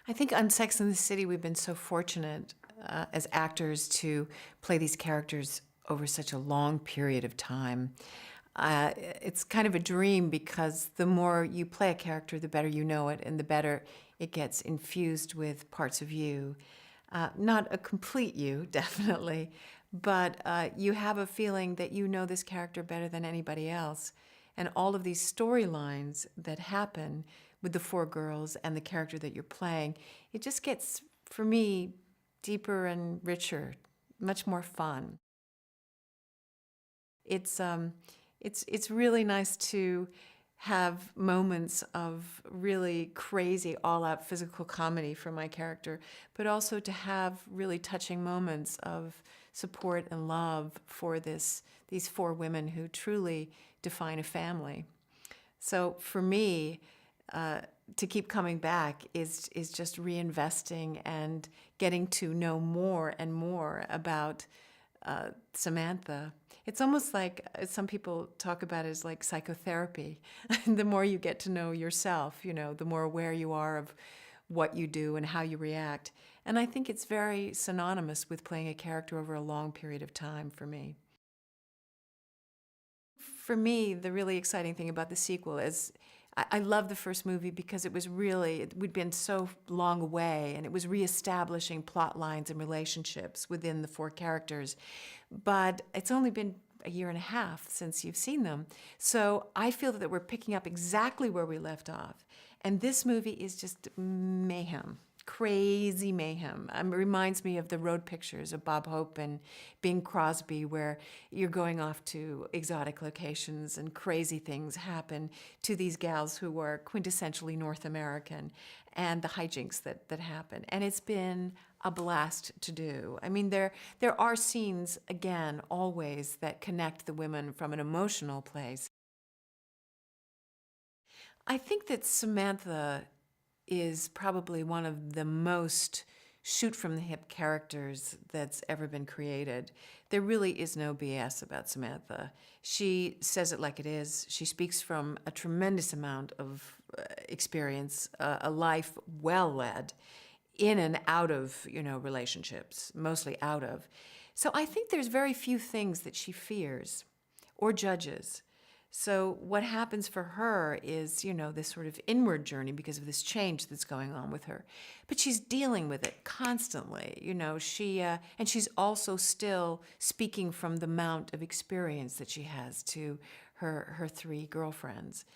I think on Sex and the City, we've been so fortunate as actors to play these characters over such a long period of time. It's kind of a dream because the more you play a character, the better you know it, and the better it gets infused with parts of you. Not a complete you, definitely, but you have a feeling that you know this character better than anybody else. And all of these storylines that happen with the four girls and the character that you're playing, it just gets, for me, deeper and richer, much more fun. It's um, it's really nice to have moments of really crazy, all-out physical comedy for my character, but also to have really touching moments of support and love for these four women who truly define a family. So for me, to keep coming back is just reinvesting and getting to know more and more about Samantha. It's almost like some people talk about it as like psychotherapy. The more you get to know yourself, the more aware you are of what you do and how you react. And I think it's very synonymous with playing a character over a long period of time for me. For me, the really exciting thing about the sequel is I love the first movie because it was really, we'd been so long away and it was reestablishing plot lines and relationships within the four characters. But it's only been a year and a half since you've seen them. So I feel that we're picking up exactly where we left off. And this movie is just mayhem. Crazy mayhem. It reminds me of the road pictures of Bob Hope and Bing Crosby, where you're going off to exotic locations and crazy things happen to these gals who are quintessentially North American, and the hijinks that happen. And it's been a blast to do. I mean, there are scenes, again, always, that connect the women from an emotional place. I think that Samantha is probably one of the most shoot from the hip characters that's ever been created. There really is no BS about Samantha. She says it like it is. She speaks from a tremendous amount of experience, a life well led in and out of, relationships, mostly out of. So I think there's very few things that she fears or judges. So what happens for her is, this sort of inward journey because of this change that's going on with her. But she's dealing with it constantly, and she's also still speaking from the amount of experience that she has to her three girlfriends.